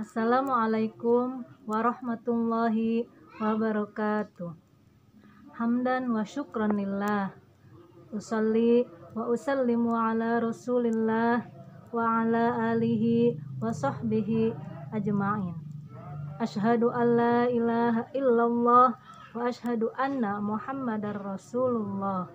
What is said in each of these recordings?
Assalamualaikum warahmatullahi wabarakatuh. Hamdan wa syukran lillah. Usalli wa usallimu ala rasulillah wa ala alihi wa sahbihi ajma'in. Ashhadu an la ilaha illallah wa ashhadu anna muhammadar rasulullah.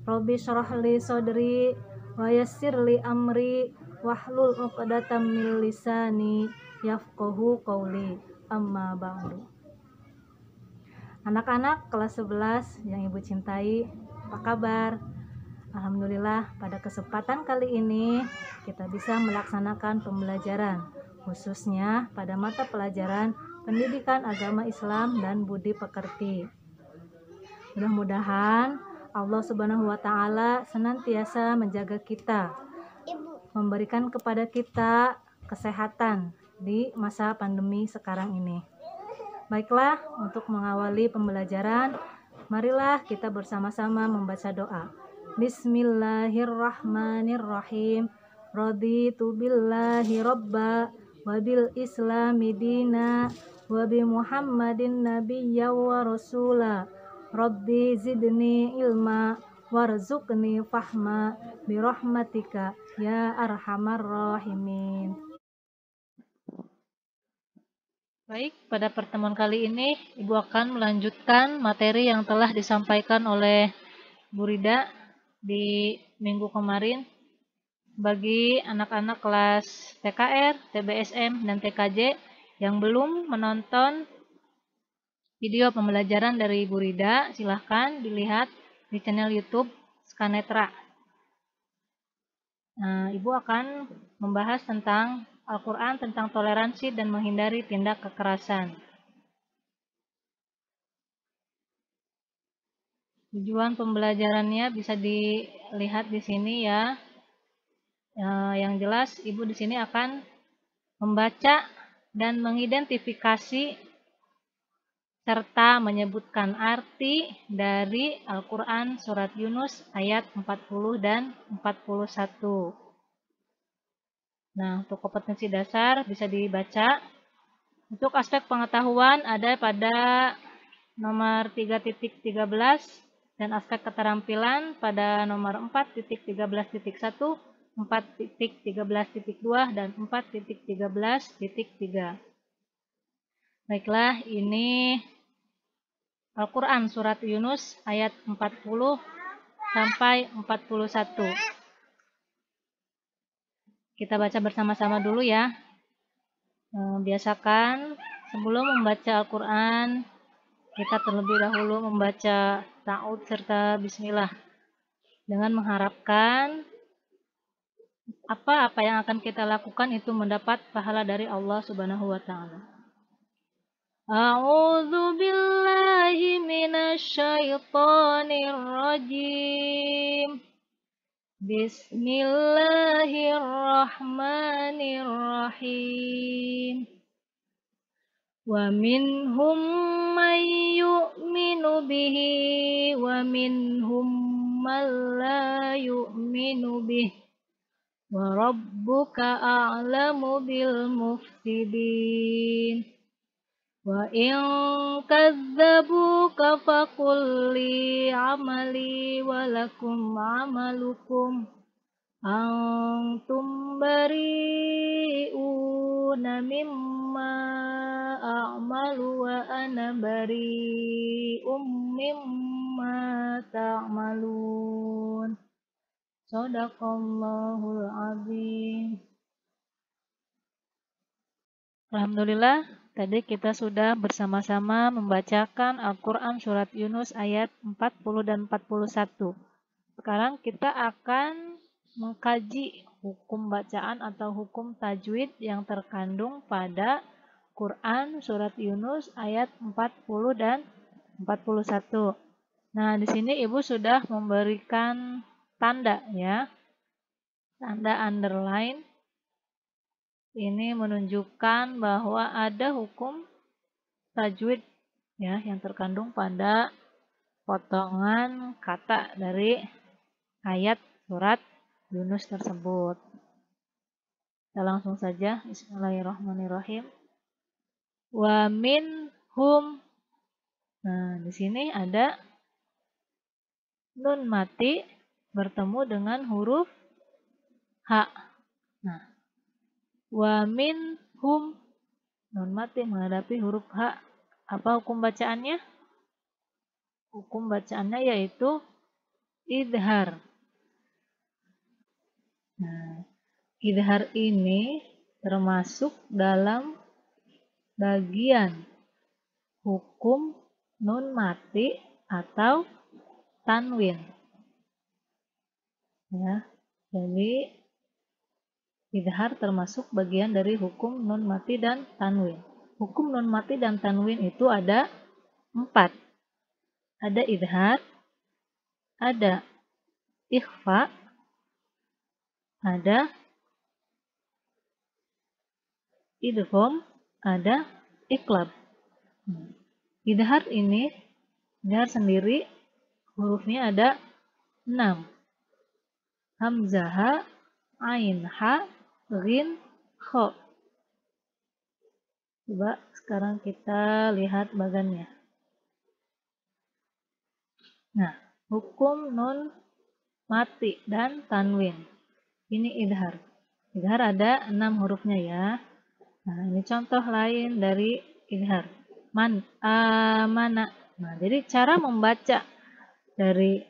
Rabbi syrah li sadri wa yassir li amri wahlul 'uqdatam min lisani yafqahu qawli. Amma ba'du. Anak-anak kelas 11 yang Ibu cintai, apa kabar? Alhamdulillah, pada kesempatan kali ini kita bisa melaksanakan pembelajaran, khususnya pada mata pelajaran Pendidikan Agama Islam dan Budi Pekerti. Mudah-mudahan Allah Subhanahu wa Ta'ala senantiasa menjaga kita, memberikan kepada kita kesehatan di masa pandemi sekarang ini. Baiklah, untuk mengawali pembelajaran, marilah kita bersama-sama membaca doa. Bismillahirrahmanirrahim. Raditu billahi robba wa bil islami dina wa bi muhammadin nabiyya wa rasula. Rabbi zidni ilma warzuqni fahma birahmatika ya arhamar rahimin. Baik, pada pertemuan kali ini Ibu akan melanjutkan materi yang telah disampaikan oleh Bu Rida di minggu kemarin bagi anak-anak kelas TKR, TBSM, dan TKJ yang belum menonton video pembelajaran dari Ibu Rida. Silahkan dilihat di channel YouTube Skanetra. Nah, Ibu akan membahas tentang Al-Quran, tentang toleransi dan menghindari tindak kekerasan. Tujuan pembelajarannya bisa dilihat di sini ya. Yang jelas, Ibu di sini akan membaca dan mengidentifikasi serta menyebutkan arti dari Al-Quran Surat Yunus ayat 40 dan 41. Nah, untuk kompetensi dasar bisa dibaca. Untuk aspek pengetahuan ada pada nomor 3.13 dan aspek keterampilan pada nomor 4.13.1, 4.13.2, dan 4.13.3. Baiklah, ini Al-Quran Surat Yunus ayat 40 sampai 41. Kita baca bersama-sama dulu ya. Biasakan sebelum membaca Al-Quran, kita terlebih dahulu membaca ta'awudz serta bismillah dengan mengharapkan apa-apa yang akan kita lakukan itu mendapat pahala dari Allah Subhanahu wa Ta'ala. A'udzu billahi minasy syaithanir rajim. Bismillahirrahmanirrahim. Wa minhum may yu'minu bihi wa minhum man la yu'minu bihi wa rabbuka a'lamu bil mufsidin. Wa in kadzabuka faqul li amali wa lakum amalukum antum bari'una mimma a'malu wa ana bari'um mimma ta'malun. Shadaqallahul azim. Alhamdulillah, tadi kita sudah bersama-sama membacakan Al-Quran Surat Yunus ayat 40 dan 41. Sekarang kita akan mengkaji hukum bacaan atau hukum tajwid yang terkandung pada Quran Surat Yunus ayat 40 dan 41. Nah, di sini Ibu sudah memberikan tanda ya, tanda underline. Ini menunjukkan bahwa ada hukum tajwid ya yang terkandung pada potongan kata dari ayat surat Yunus tersebut. Kita langsung saja. Bismillahirrahmanirrahim. Wa minhum. Nah, di sini ada nun mati bertemu dengan huruf H. Nah, wa minhum, nun mati menghadapi huruf H. Apa hukum bacaannya? Hukum bacaannya yaitu idhar. Nah, idhar ini termasuk dalam bagian hukum nun mati atau tanwin. Ya, jadi idhar termasuk bagian dari hukum nun mati dan tanwin. Hukum nun mati dan tanwin itu ada 4. Ada idhar, ada ikhfa, ada idgham, ada iqlab. Idhar ini, idhar sendiri hurufnya ada 6. Hamzah, ha, ain, ha, ghin, kha. Coba sekarang kita lihat bagannya. Nah, hukum nun mati dan tanwin. Ini idhar. Idhar ada 6 hurufnya ya. Nah, ini contoh lain dari idhar. Man, amana. Nah, jadi cara membaca dari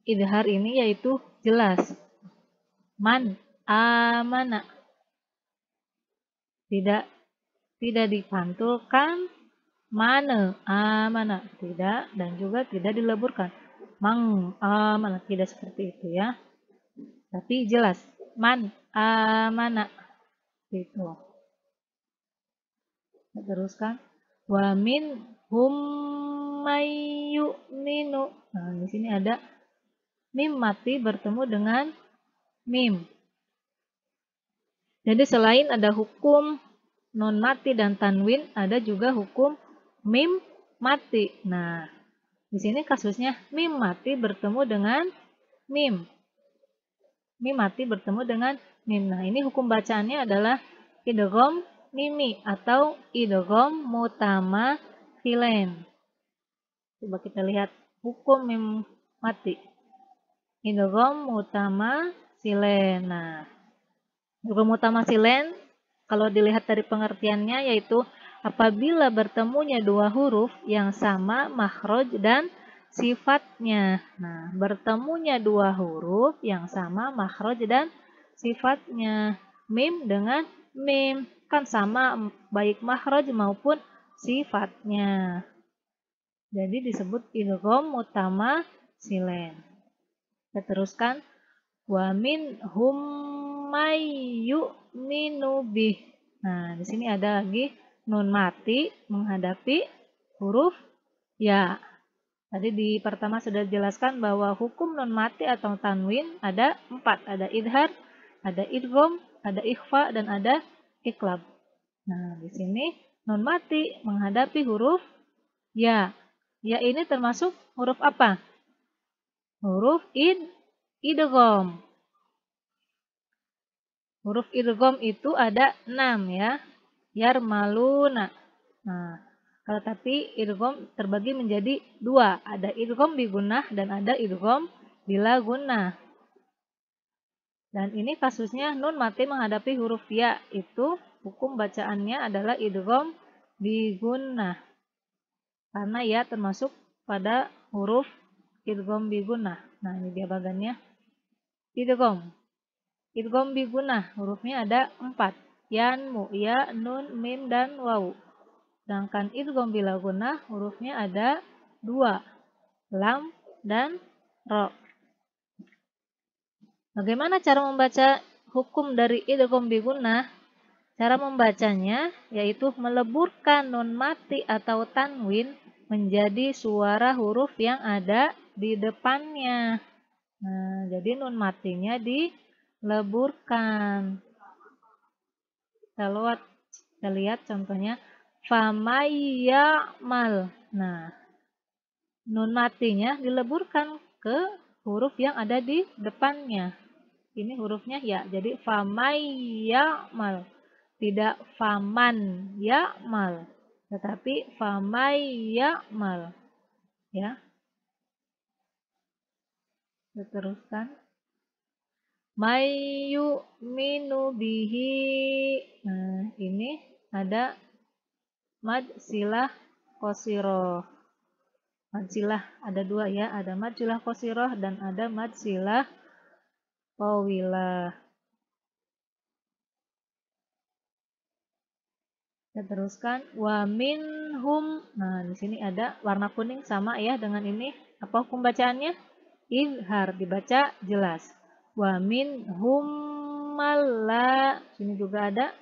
idhar ini yaitu jelas. Man, amana. Tidak dipantulkan. Mana, amana. Tidak, dan juga tidak dileburkan. Mang, amana. Tidak seperti itu ya. Tapi jelas. Man, amana. Itu. Kita teruskan. Wa min hum may yu'minu. Nah, di sini ada mim mati bertemu dengan mim. Jadi selain ada hukum nun mati dan tanwin, ada juga hukum mim mati. Nah, di sini kasusnya mim mati bertemu dengan mim. Mim mati bertemu dengan mim. Nah, ini hukum bacaannya adalah idgham mimi atau idgham mutamatsilain. Coba kita lihat hukum mim mati. Idgham mutamatsilain. Nah, idgham mutamatsilain kalau dilihat dari pengertiannya yaitu apabila bertemunya dua huruf yang sama makhraj dan sifatnya. Nah, bertemunya dua huruf yang sama makhraj dan sifatnya. Mim dengan mim kan sama baik makhraj maupun sifatnya. Jadi disebut idgham mutamatsilain. Kita teruskan. Wa min hum may yu'minu bih. Nah, di sini ada lagi nun mati menghadapi huruf ya. Tadi di pertama sudah dijelaskan bahwa hukum nun mati atau tanwin ada 4. Ada idhar, ada idgham, ada ikhfa, dan ada iqlab. Nah, di sini nun mati menghadapi huruf ya. Ya ini termasuk huruf apa? Huruf idgham. Huruf idgham itu ada 6 ya. Yarmaluna. Nah, kalau tapi idgham terbagi menjadi 2. Ada idgham bigunnah dan ada idgham bila gunnah. Dan ini kasusnya nun mati menghadapi huruf ya. Itu hukum bacaannya adalah idgham bigunnah. Karena ya termasuk pada huruf idgham bigunnah. Nah, ini dia bagannya. Idgham. Idgham bigunnah, hurufnya ada 4. Yan, mu, ya, nun, mim, dan waw. Sedangkan idgham bila gunnah, hurufnya ada 2. Lam dan ro. Bagaimana cara membaca hukum dari idgham bigunnah? Cara membacanya yaitu meleburkan nun mati atau tanwin menjadi suara huruf yang ada di depannya. Nah, jadi nun matinya dileburkan. Kita lihat contohnya. Famayyamal. Nah, nun matinya dileburkan ke huruf yang ada di depannya. ini hurufnya ya. Jadi famay ya'mal. Tidak faman ya'mal, tetapi famay ya'mal. Ya. Kita teruskan. May yu'minu bihi. Nah, ini ada mad silah qasiroh. Mad silah ada dua ya, ada mad silah qasiroh dan ada mad silah tawilah. Kita teruskan wa minhum. Nah, di sini ada warna kuning sama ya dengan ini. Apa hukum bacaannya? Izhar, dibaca jelas. Wa minhum malla. Sini juga ada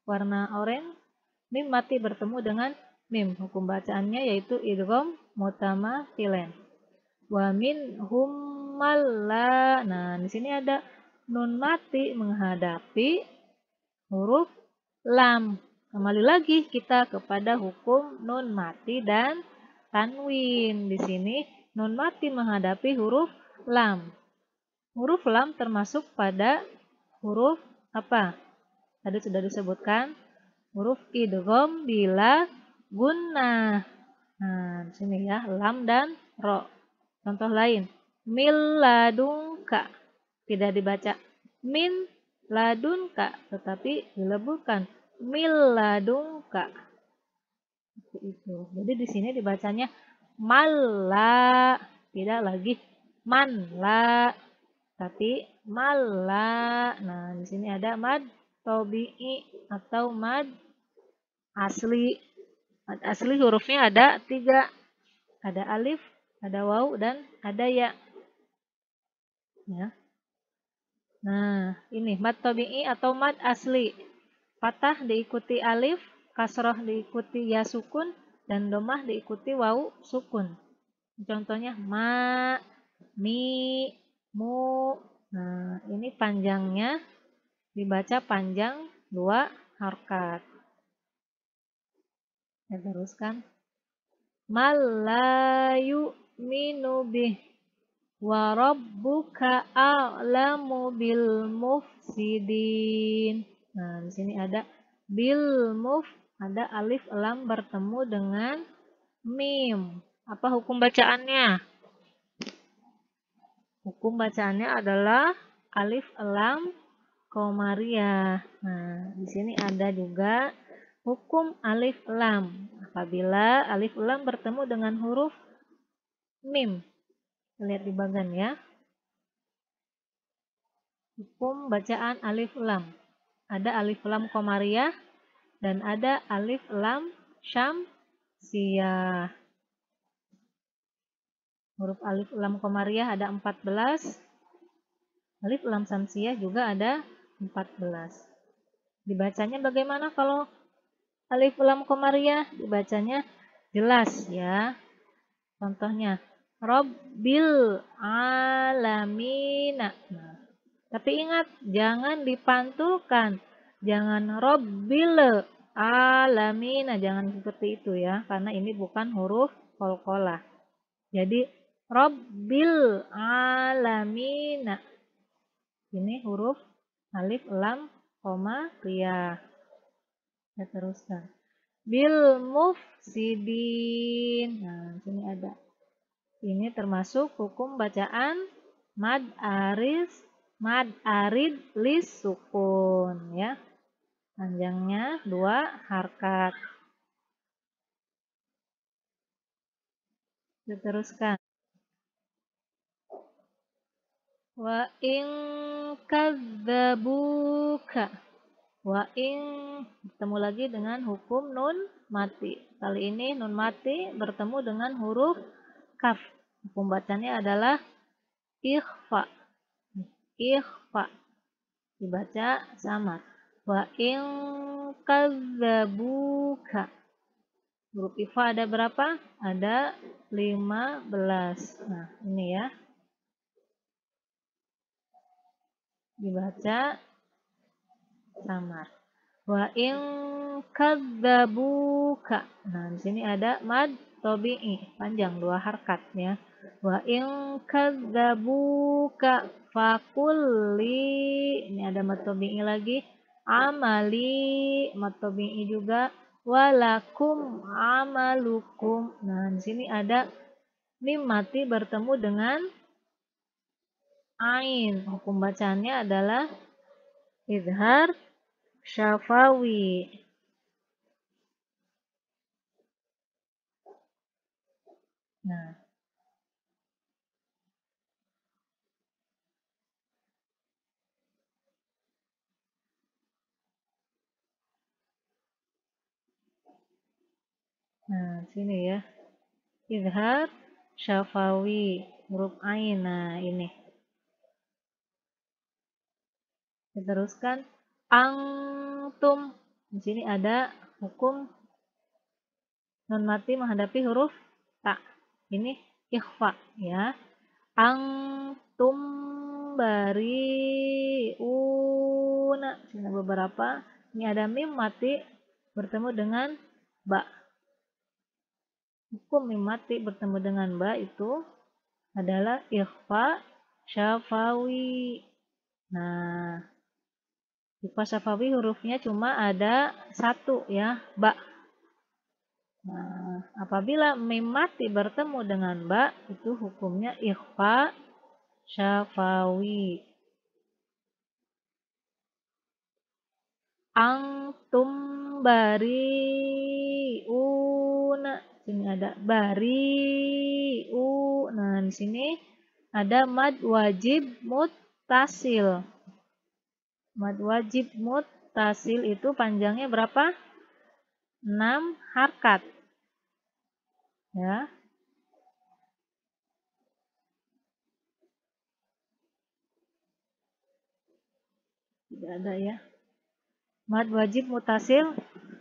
warna oranye. Mim mati bertemu dengan mim. Hukum bacaannya yaitu idgham mutamathilain. Wa minhum malla. Nah, di sini ada nun mati menghadapi huruf lam. Kembali lagi kita kepada hukum nun mati dan tanwin. Di sini nun mati menghadapi huruf lam. Huruf lam termasuk pada huruf apa? Tadi sudah disebutkan huruf idgham bila gunnah. Nah, di sini ya, lam dan ro. Contoh lain, mil ladunka. Tidak dibaca min ladunka, tetapi dileburkan mil ladunka. Itu. Jadi di sini dibacanya malla, tidak lagi manla, tapi malla. Nah, di sini ada mad tabi'i atau mad asli. Mad asli hurufnya ada 3. Ada alif, ada waw, dan ada ya. Ya. Nah, ini mad tabi'i atau mad asli. Fathah diikuti alif, kasroh diikuti ya sukun, dan domah diikuti waw sukun. Contohnya ma, mi, mu. Nah, ini panjangnya dibaca panjang 2 harkat. Ya, teruskan. Malayu minu bih wa rabbuka a'lamu bil mufsidin. Nah, di sini ada bil muf, ada alif lam bertemu dengan mim. Apa hukum bacaannya? Hukum bacaannya adalah alif lam komariah. Nah, di sini ada juga hukum alif lam. Apabila alif lam bertemu dengan huruf mim. Lihat di bagan ya. Hukum bacaan alif lam. Ada alif lam komariah dan ada alif lam syamsiyah. Huruf alif lam komariah ada 14. Alif lam syamsiyah juga ada 14. Dibacanya bagaimana kalau alif lam komariah? Dibacanya jelas ya. Contohnya Rabbil alamina. Nah, tapi ingat jangan dipantulkan. Jangan Rabbil alamina, jangan seperti itu ya, karena ini bukan huruf qalqalah. Jadi Rabbil alamina. Ini huruf alif lam koma riyah. Kita teruskan. Bil mufsidin. Nah, sini ada. Ini termasuk hukum bacaan mad arid lis sukun ya. Panjangnya 2 harkat. Kita teruskan. Wa in kadzabuka. Wa in bertemu lagi dengan hukum nun mati. Kali ini nun mati bertemu dengan huruf kaf. Hukum bacanya adalah ikhfa. Ikhfa. Dibaca sama. Wa in kadzabuka. Huruf ikhfa ada berapa? Ada 15. Nah, ini ya. Dibaca samar. Wa in kadzabuka. Nah, di sini ada mad tabi'i, panjang 2 harkat ya. Wa in kadzabuka fakulli. Ini ada mad tabi'i lagi. Amali, mad tabi'i juga. Walakum amalukum. Nah, di sini ada mim mati bertemu dengan ain. Hukum bacaannya adalah izhar syafawi. Nah, sini ya. Izhar syafawi huruf ain. Nah, ini. Diteruskan angtum. Di sini ada hukum nun mati menghadapi huruf ta. Ini ikhfa ya. Angtum bariuna. Sini beberapa. Ini ada mim mati bertemu dengan ba. Hukum mim mati bertemu dengan ba itu adalah ikhfa syafawi. Nah, ikhfa syafawi hurufnya cuma ada satu ya, ba. Nah, apabila mim mati bertemu dengan ba, itu hukumnya ikhfa syafawi. Angtum bariuna. Sini ada bariu. Nah, di sini ada mad wajib muttasil. Mad wajib muttasil itu panjangnya berapa? 6 harkat. Ya. Tidak ada ya. Mad wajib mutasil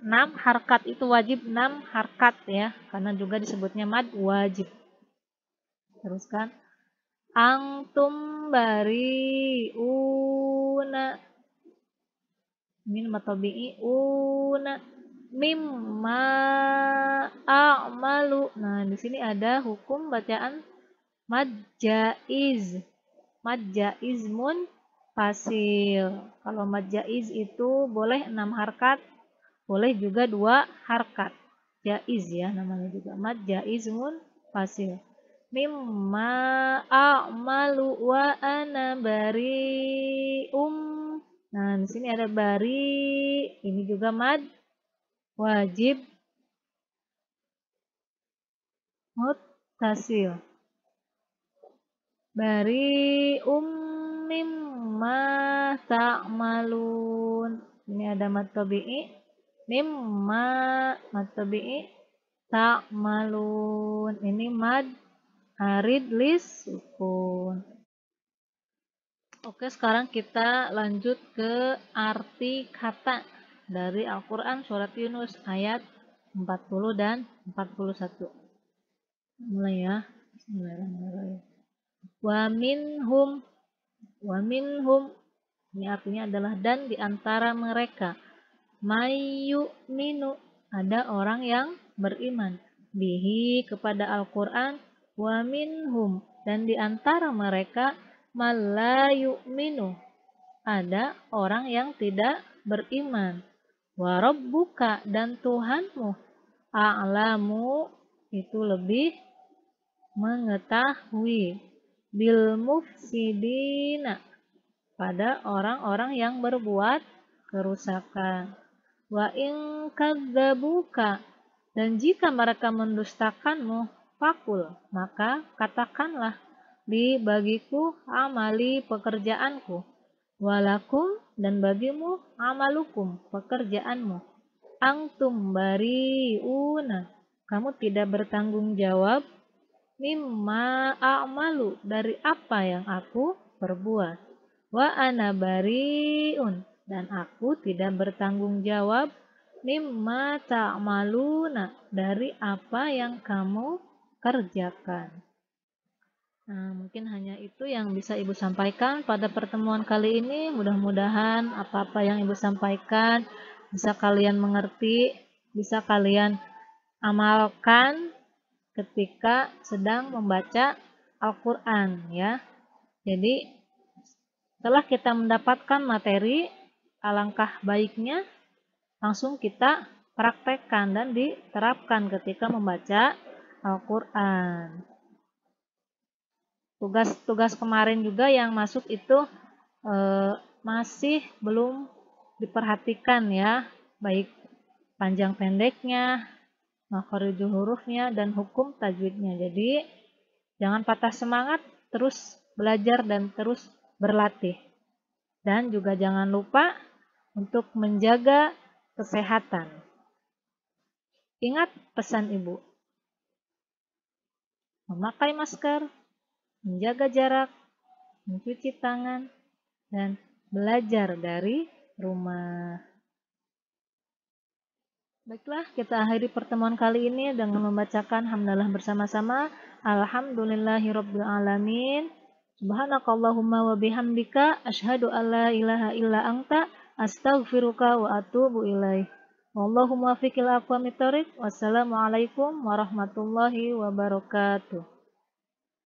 6 harkat itu wajib 6 harkat ya, karena juga disebutnya mad wajib. Teruskan angtum bariuna. Ini mad tabi'i una mimma a'malu. Nah, di sini ada hukum bacaan mad jaiz. Mad jaiz fasil. Kalau mad jaiz itu boleh 6 harkat, boleh juga 2 harkat. Jaiz ya namanya juga. Mad jaiz fasil. Mimma a'malu wa ana bari'um. Nah, di sini ada bari. Ini juga mad wajib muttasil. Bari'um mimma ta'malun. Ini ada mad tabi'i. Mimma mad tabi'i ta'malun. Ini mad arid lis sukun. Oke, sekarang kita lanjut ke arti kata dari Al-Quran surat Yunus ayat 40 dan 41. Mulai ya. Bismillahirrahmanirrahim. Wa minhum ini artinya adalah dan di antara mereka mayyu'minu ada orang yang beriman bihi kepada Al-Qur'an wa minhum dan di antara mereka malla yu'minu ada orang yang tidak beriman wa rabbuka dan Tuhanmu a'lamu itu lebih mengetahui bil mufsidina pada orang-orang yang berbuat kerusakan. Wa in kadzabuka dan jika mereka mendustakanmu fakul maka katakanlah li bagiku amali pekerjaanku walakum dan bagimu amalukum pekerjaanmu angtum bariuna kamu tidak bertanggung jawab mimma a'malu dari apa yang aku perbuat wa ana bariun dan aku tidak bertanggung jawab mimma ta'maluna dari apa yang kamu kerjakan. Nah, mungkin hanya itu yang bisa Ibu sampaikan pada pertemuan kali ini. Mudah-mudahan apa-apa yang Ibu sampaikan bisa kalian mengerti, bisa kalian amalkan ketika sedang membaca Al-Quran ya. Jadi setelah kita mendapatkan materi, alangkah baiknya langsung kita praktekkan dan diterapkan ketika membaca Al-Quran. Tugas-tugas kemarin juga yang masuk itu masih belum diperhatikan ya, baik panjang pendeknya, makharijul hurufnya, dan hukum tajwidnya. Jadi jangan patah semangat, terus belajar dan terus berlatih. Dan juga jangan lupa untuk menjaga kesehatan. Ingat pesan ibu, memakai masker, menjaga jarak, mencuci tangan, dan belajar dari rumah. Baiklah, kita akhiri pertemuan kali ini dengan membacakan hamdalah bersama-sama. Alhamdulillahirabbil alamin. Subhanakallahumma wa bihamdika asyhadu alla ilaha illa anta astaghfiruka wa atubu ilaik. Wallahumma fiqil aqwamit thoriq. Wassalamualaikum warahmatullahi wabarakatuh.